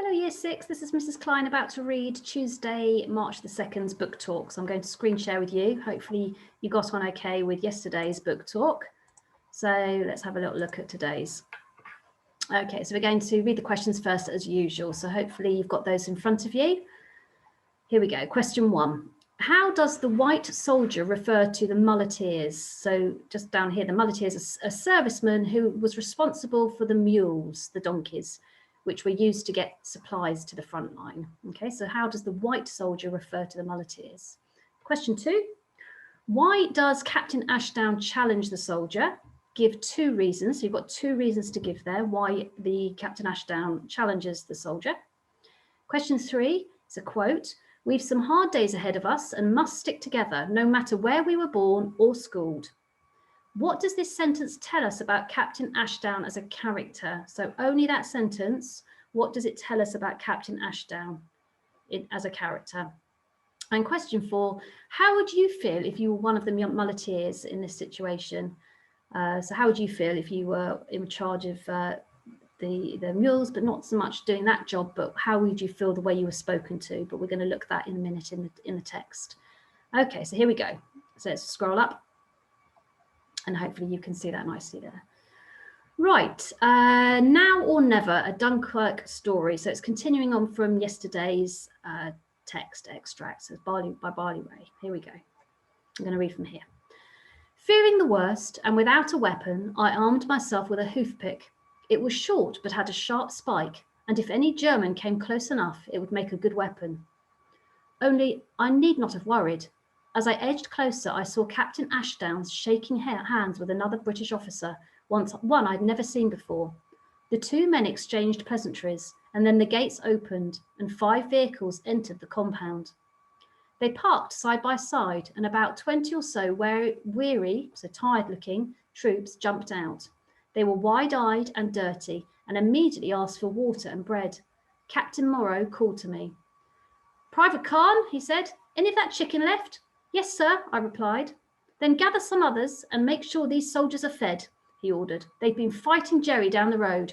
Hello Year 6, this is Mrs. Klein about to read Tuesday, March the 2nd's book talk. So I'm going to screen share with you. Hopefully you got on okay with yesterday's book talk. So let's have a little look at today's. Okay, so we're going to read the questions first as usual. So hopefully you've got those in front of you. Here we go. Question 1. How does the white soldier refer to the muleteers? So just down here, the muleteers are a serviceman who was responsible for the mules, the donkeys, which were used to get supplies to the front line. Okay, so how does the white soldier refer to the muleteers? Question 2. Why does Captain Ashdown challenge the soldier? Give 2 reasons. So you've got 2 reasons to give there why the Captain Ashdown challenges the soldier. Question 3 is a quote. We've some hard days ahead of us and must stick together, no matter where we were born or schooled. What does this sentence tell us about Captain Ashdown as a character? So only that sentence. What does it tell us about Captain Ashdown as a character? And question 4, how would you feel if you were one of the muleteers in this situation? So how would you feel if you were in charge of the mules, but not so much doing that job, but how would you feel the way you were spoken to? But we're going to look at that in a minute in the text. Okay, so here we go. So let's scroll up and hopefully you can see that nicely there. Right, Now or Never, a Dunkirk story. So it's continuing on from yesterday's text extract. So it's by Barley Ray. Here we go. I'm going to read from here. Fearing the worst and without a weapon, I armed myself with a hoofpick. It was short but had a sharp spike, and if any German came close enough, it would make a good weapon. Only I need not have worried. As I edged closer, I saw Captain Ashdown shaking hands with another British officer, one I'd never seen before. The 2 men exchanged pleasantries, and then the gates opened, and 5 vehicles entered the compound. They parked side by side, and about 20 or so weary, so tired-looking, troops jumped out. They were wide-eyed and dirty, and immediately asked for water and bread. Captain Morrow called to me. Private Khan, he said, any of that chicken left? Yes, sir, I replied. Then gather some others and make sure these soldiers are fed, he ordered. They've been fighting Jerry down the road.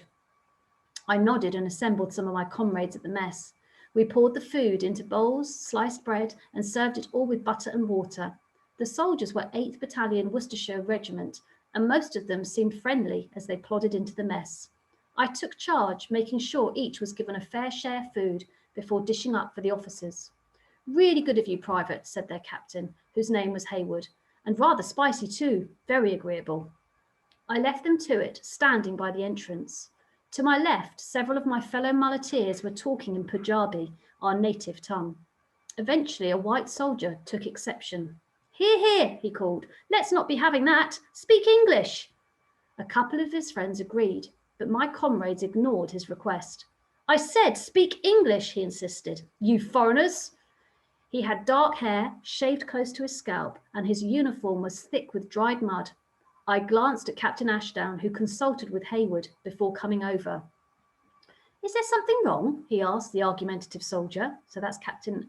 I nodded and assembled some of my comrades at the mess. We poured the food into bowls, sliced bread, and served it all with butter and water. The soldiers were 8th Battalion Worcestershire Regiment, and most of them seemed friendly as they plodded into the mess. I took charge, making sure each was given a fair share of food before dishing up for the officers. Really good of you, Private, said their captain, whose name was Hayward, and rather spicy too, very agreeable. I left them to it, standing by the entrance. To my left, several of my fellow muleteers were talking in Punjabi, our native tongue. Eventually, a white soldier took exception. Hear, hear, he called. Let's not be having that. Speak English. A couple of his friends agreed, but my comrades ignored his request. I said, speak English, he insisted. You foreigners. He had dark hair, shaved close to his scalp, and his uniform was thick with dried mud. I glanced at Captain Ashdown, who consulted with Hayward before coming over. Is there something wrong? He asked the argumentative soldier. So that's Captain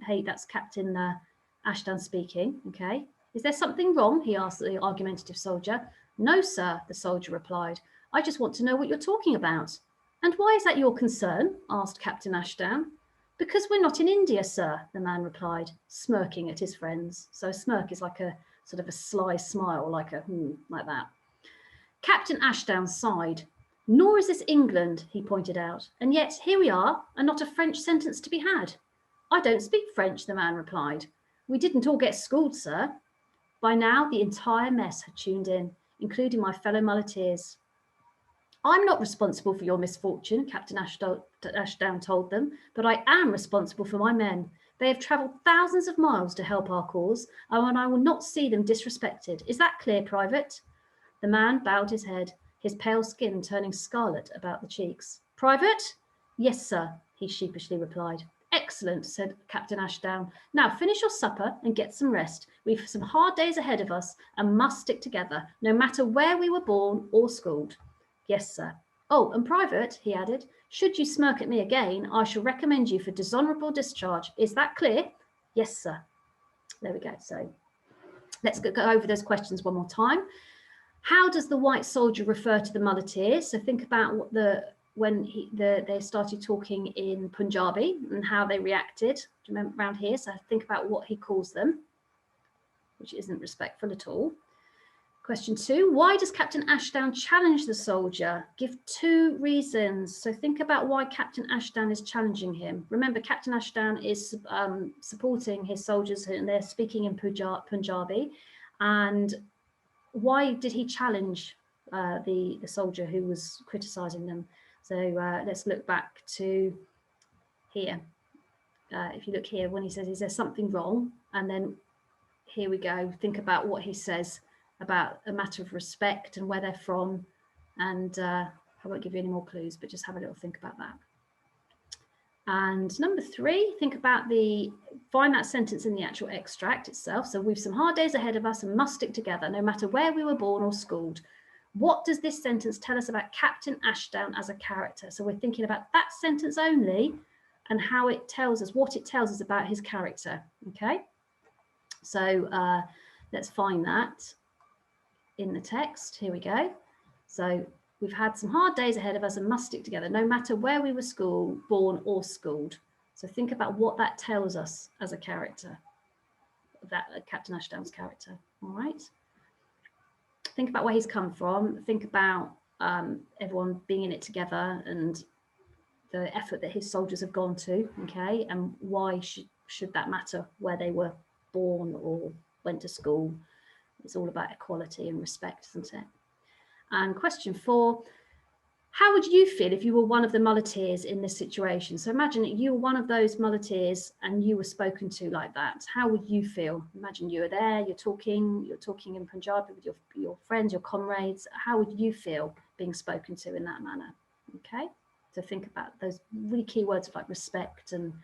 Ashdown speaking. Okay. Is there something wrong? He asked the argumentative soldier. No, sir, the soldier replied. I just want to know what you're talking about. And why is that your concern? Asked Captain Ashdown. Because we're not in India, sir, the man replied, smirking at his friends. So a smirk is like a sort of a sly smile, like like that. Captain Ashdown sighed. Nor is this England, he pointed out, and yet here we are, and not a French sentence to be had. I don't speak French, the man replied. We didn't all get schooled, sir. By now, the entire mess had tuned in, including my fellow muleteers. I'm not responsible for your misfortune, Captain Ashdown told them, but I am responsible for my men. They have travelled thousands of miles to help our cause, and I will not see them disrespected. Is that clear, Private? The man bowed his head, his pale skin turning scarlet about the cheeks. Private? Yes, sir, he sheepishly replied. Excellent, said Captain Ashdown. Now finish your supper and get some rest. We've some hard days ahead of us and must stick together, no matter where we were born or schooled. Yes, sir. Oh, and Private, he added, should you smirk at me again, I shall recommend you for dishonourable discharge. Is that clear? Yes, sir. There we go. So let's go over those questions one more time. How does the white soldier refer to the muleteers? So think about what when they started talking in Punjabi and how they reacted. Do you remember around here? So think about what he calls them, which isn't respectful at all. Question 2, why does Captain Ashdown challenge the soldier? Give 2 reasons. So think about why Captain Ashdown is challenging him. Remember, Captain Ashdown is supporting his soldiers and they're speaking in Punjabi. And why did he challenge the soldier who was criticising them? So let's look back to here. If you look here, when he says, is there something wrong? And then here we go. Think about what he says about a matter of respect and where they're from. And I won't give you any more clues, but just have a little think about that. And number 3, think about find that sentence in the actual extract itself. So we've some hard days ahead of us and must stick together, no matter where we were born or schooled. What does this sentence tell us about Captain Ashdown as a character? So we're thinking about that sentence only and how it tells us, what it tells us about his character, okay? So let's find that in the text. Here we go. So we've had some hard days ahead of us and must stick together, no matter where we were born or schooled. So think about what that tells us as a character, that Captain Ashdown's character. All right. Think about where he's come from. Think about everyone being in it together and the effort that his soldiers have gone to. Okay, and why should that matter where they were born or went to school? It's all about equality and respect, isn't it? And question 4, how would you feel if you were one of the muleteers in this situation? So imagine that you were one of those muleteers and you were spoken to like that. How would you feel? Imagine you were there, you're talking in Punjabi with your friends, your comrades. How would you feel being spoken to in that manner? Okay, so think about those really key words like respect and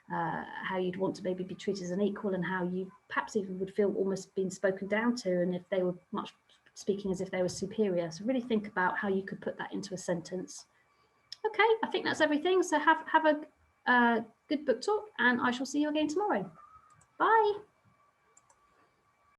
how you'd want to maybe be treated as an equal and how you perhaps even would feel almost being spoken down to, and if they were much speaking as if they were superior. So really think about how you could put that into a sentence. Okay, I think that's everything. So have a good book talk and I shall see you again tomorrow. Bye.